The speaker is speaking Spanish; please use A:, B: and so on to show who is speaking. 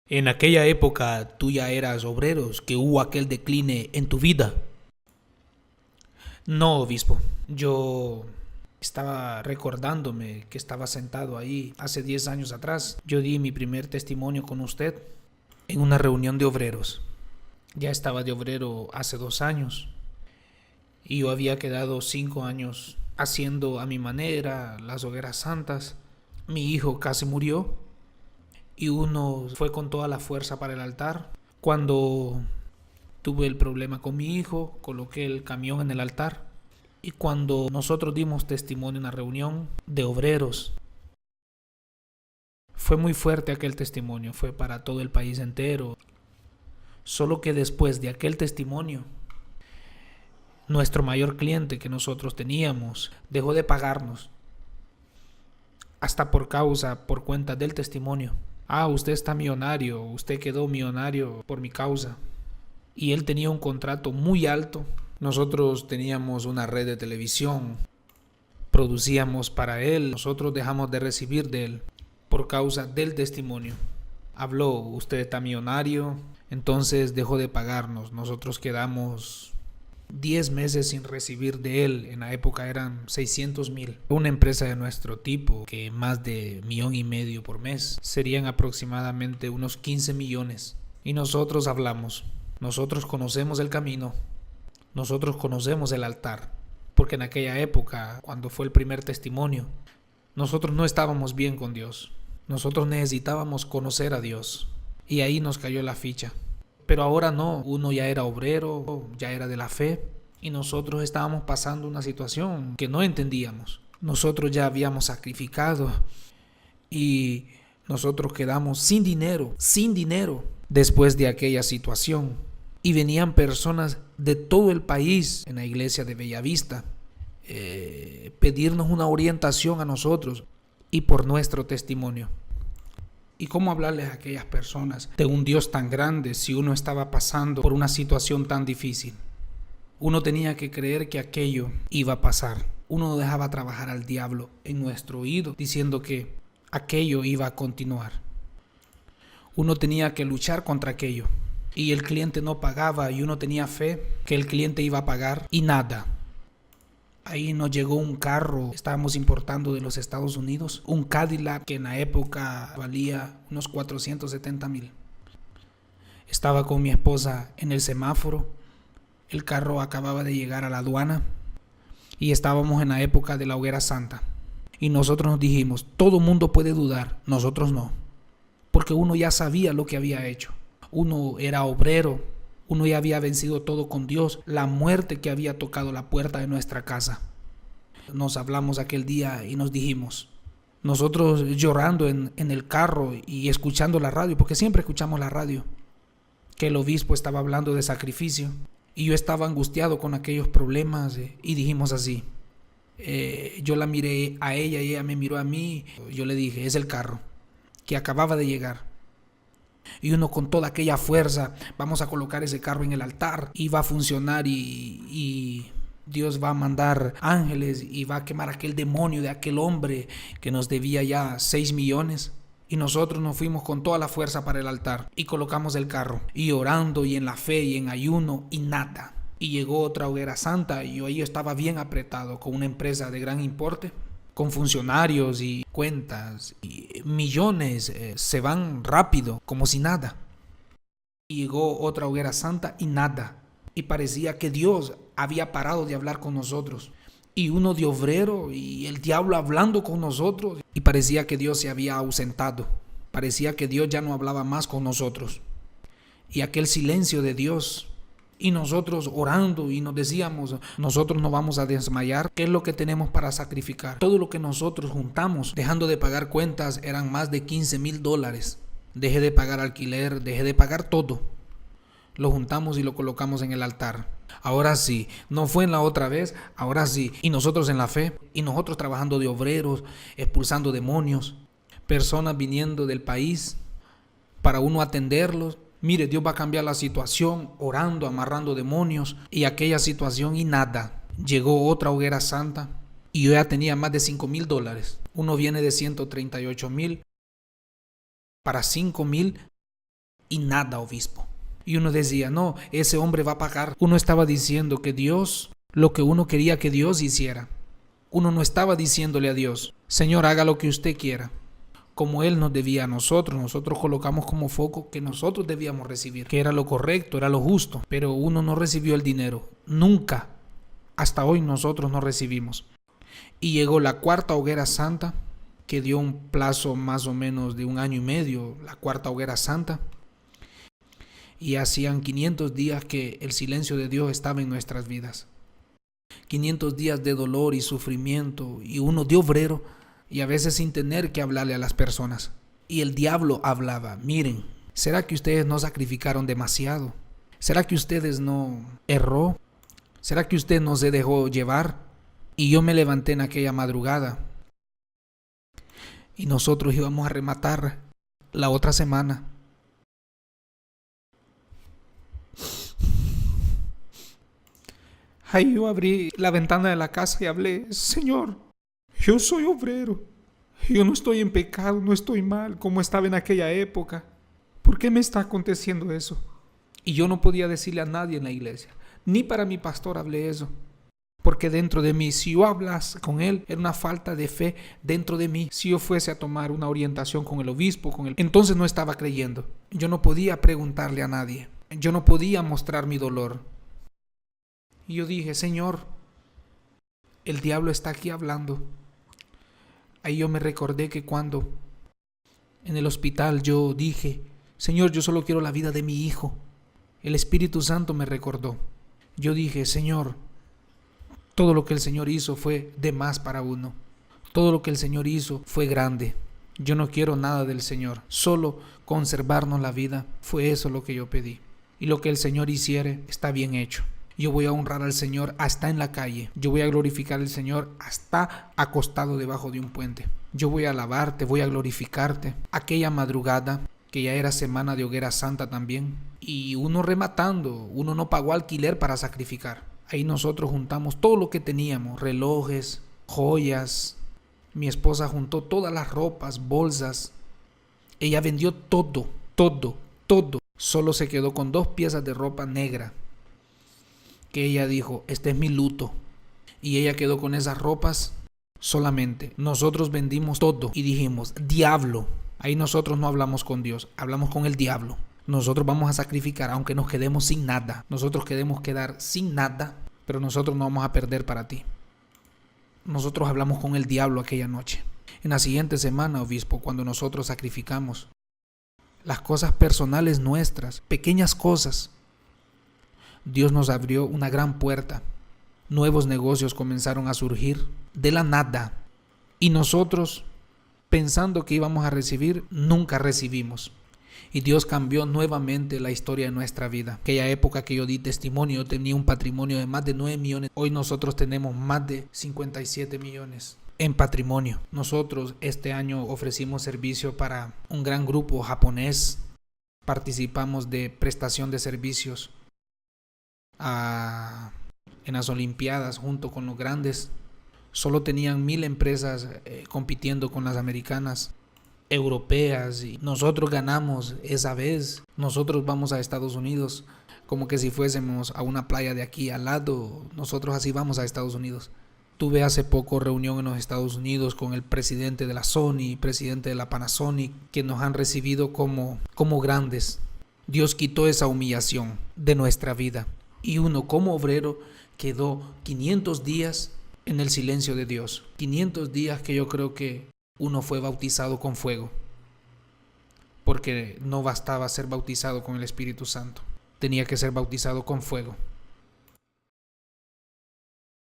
A: En aquella época tú ya eras obreros, que hubo aquel decline en tu vida. No, obispo. Yo estaba recordándome que estaba sentado ahí hace 10 años atrás. Yo di mi primer testimonio con usted en una reunión de obreros. Ya estaba de obrero hace 2 años y yo había quedado 5 años haciendo a mi manera las hogueras santas. Mi hijo casi murió y uno fue con toda la fuerza para el altar. Cuando tuve el problema con mi hijo, coloqué el camión en el altar. Y cuando nosotros dimos testimonio en la reunión de obreros, fue muy fuerte aquel testimonio, fue para todo el país entero. Solo que después de aquel testimonio, nuestro mayor cliente que nosotros teníamos dejó de pagarnos, hasta por cuenta del testimonio. Ah, usted está millonario, usted quedó millonario por mi causa. Y él tenía un contrato muy alto. Nosotros teníamos una red de televisión, producíamos para él, nosotros dejamos de recibir de él por causa del testimonio. Habló, usted está millonario, entonces dejó de pagarnos. Nosotros quedamos 10 meses sin recibir de él. En la época eran 600,000. Una empresa de nuestro tipo, que más de 1,5 millones por mes, serían aproximadamente unos 15 millones. Y nosotros hablamos, nosotros conocemos el camino, nosotros conocemos el altar, porque en aquella época, cuando fue el primer testimonio, nosotros no estábamos bien con Dios. Nosotros necesitábamos conocer a Dios. Y ahí nos cayó la ficha. Pero ahora no, uno ya era obrero, ya era de la fe, y nosotros estábamos pasando una situación que no entendíamos. Nosotros ya habíamos sacrificado y nosotros quedamos sin dinero después de aquella situación. Y venían personas de todo el país en la iglesia de Bellavista pedirnos una orientación a nosotros y por nuestro testimonio. ¿Y cómo hablarles a aquellas personas de un Dios tan grande si uno estaba pasando por una situación tan difícil? Uno tenía que creer que aquello iba a pasar. Uno no dejaba trabajar al diablo en nuestro oído diciendo que aquello iba a continuar. Uno tenía que luchar contra aquello. Y el cliente no pagaba y uno tenía fe que el cliente iba a pagar y nada. Ahí nos llegó un carro, estábamos importando de los Estados Unidos, un Cadillac que en la época valía unos 470,000. Estaba con mi esposa en el semáforo, el carro acababa de llegar a la aduana y estábamos en la época de la hoguera santa. Y nosotros nos dijimos, todo mundo puede dudar, nosotros no, porque uno ya sabía lo que había hecho. Uno era obrero, uno ya había vencido todo con Dios, la muerte que había tocado la puerta de nuestra casa. Nos hablamos aquel día y nos dijimos, nosotros llorando en el carro y escuchando la radio, porque siempre escuchamos la radio, que el obispo estaba hablando de sacrificio y yo estaba angustiado con aquellos problemas y dijimos así. Yo la miré a ella y ella me miró a mí. Yo le dije, es el carro que acababa de llegar. Y uno con toda aquella fuerza, vamos a colocar ese carro en el altar y va a funcionar y Dios va a mandar ángeles y va a quemar aquel demonio de aquel hombre que nos debía ya 6 millones. Y nosotros nos fuimos con toda la fuerza para el altar y colocamos el carro y orando y en la fe y en ayuno y nada. Y llegó otra hoguera santa y yo ahí estaba bien apretado con una empresa de gran importe, con funcionarios y cuentas y millones se van rápido, como si nada. Y llegó otra hoguera santa y nada. Y parecía que Dios había parado de hablar con nosotros. Y uno de obrero y el diablo hablando con nosotros. Y parecía que Dios se había ausentado. Parecía que Dios ya no hablaba más con nosotros. Y aquel silencio de Dios. Y nosotros orando y nos decíamos, nosotros no vamos a desmayar. ¿Qué es lo que tenemos para sacrificar? Todo lo que nosotros juntamos, dejando de pagar cuentas, eran más de 15,000 dólares. Dejé de pagar alquiler, dejé de pagar todo. Lo juntamos y lo colocamos en el altar. Ahora sí, no fue en la otra vez, ahora sí. Y nosotros en la fe, y nosotros trabajando de obreros, expulsando demonios, personas viniendo del país para uno atenderlos. Mire, Dios va a cambiar la situación, orando, amarrando demonios y aquella situación y nada. Llegó otra hoguera santa y yo ya tenía más de 5,000 dólares. Uno viene de 138,000 para 5,000 y nada, obispo. Y uno decía, no, ese hombre va a pagar. Uno estaba diciendo que Dios, lo que uno quería que Dios hiciera. Uno no estaba diciéndole a Dios, Señor, haga lo que usted quiera. Como Él nos debía a nosotros colocamos como foco que nosotros debíamos recibir, que era lo correcto, era lo justo. Pero uno no recibió el dinero, nunca. Hasta hoy nosotros no recibimos. Y llegó la cuarta hoguera santa, que dio un plazo más o menos de 1 año y medio, la cuarta hoguera santa. Y hacían 500 días que el silencio de Dios estaba en nuestras vidas. 500 días de dolor y sufrimiento, y uno de obrero, y a veces sin tener que hablarle a las personas. Y el diablo hablaba, miren, ¿será que ustedes no sacrificaron demasiado? ¿Será que ustedes no erró? ¿Será que usted no se dejó llevar? Y yo me levanté en aquella madrugada, y nosotros íbamos a rematar la otra semana. Ahí yo abrí la ventana de la casa y hablé, Señor, yo soy obrero, yo no estoy en pecado, no estoy mal como estaba en aquella época. ¿Por qué me está aconteciendo eso? Y yo no podía decirle a nadie en la iglesia, ni para mi pastor hablé eso. Porque dentro de mí, si yo hablase con él, era una falta de fe dentro de mí. Si yo fuese a tomar una orientación con el obispo, entonces no estaba creyendo. Yo no podía preguntarle a nadie. Yo no podía mostrar mi dolor. Y yo dije, Señor, el diablo está aquí hablando. Ahí yo me recordé que cuando en el hospital yo dije, Señor, yo solo quiero la vida de mi hijo. El Espíritu Santo me recordó. Yo dije, Señor, todo lo que el Señor hizo fue de más para uno. Todo lo que el Señor hizo fue grande. Yo no quiero nada del Señor, solo conservarnos la vida. Fue eso lo que yo pedí. Y lo que el Señor hiciere está bien hecho. Yo voy a honrar al Señor hasta en la calle. Yo voy a glorificar al Señor hasta acostado debajo de un puente. Yo voy a alabarte, voy a glorificarte. Aquella madrugada, que ya era semana de hoguera santa también, y uno rematando, uno no pagó alquiler para sacrificar. Ahí nosotros juntamos todo lo que teníamos, relojes, joyas. Mi esposa juntó todas las ropas, bolsas. Ella vendió todo. Solo se quedó con 2 piezas de ropa negra, que ella dijo, este es mi luto. Y ella quedó con esas ropas solamente. Nosotros vendimos todo y dijimos, diablo. Ahí nosotros no hablamos con Dios, hablamos con el diablo. Nosotros vamos a sacrificar aunque nos quedemos sin nada. Nosotros queremos quedar sin nada, pero nosotros no vamos a perder para ti. Nosotros hablamos con el diablo aquella noche. En la siguiente semana, obispo, cuando nosotros sacrificamos las cosas personales nuestras, pequeñas cosas, Dios nos abrió una gran puerta. Nuevos negocios comenzaron a surgir de la nada. Y nosotros, pensando que íbamos a recibir, nunca recibimos. Y Dios cambió nuevamente la historia de nuestra vida. Aquella época que yo di testimonio, yo tenía un patrimonio de más de 9 millones. Hoy nosotros tenemos más de 57 millones en patrimonio. Nosotros este año ofrecimos servicio para un gran grupo japonés. Participamos de prestación de servicios en las Olimpiadas junto con los grandes. Solo tenían 1000 empresas compitiendo con las americanas, europeas, y nosotros ganamos esa vez. Nosotros vamos a Estados Unidos como que si fuésemos a una playa de aquí al lado. Nosotros así vamos a Estados Unidos. Tuve hace poco reunión en los Estados Unidos con el presidente de la Sony, presidente de la Panasonic, que nos han recibido como grandes. Dios quitó esa humillación de nuestra vida. Y uno como obrero quedó 500 días en el silencio de Dios. 500 días que yo creo que uno fue bautizado con fuego. Porque no bastaba ser bautizado con el Espíritu Santo. Tenía que ser bautizado con fuego.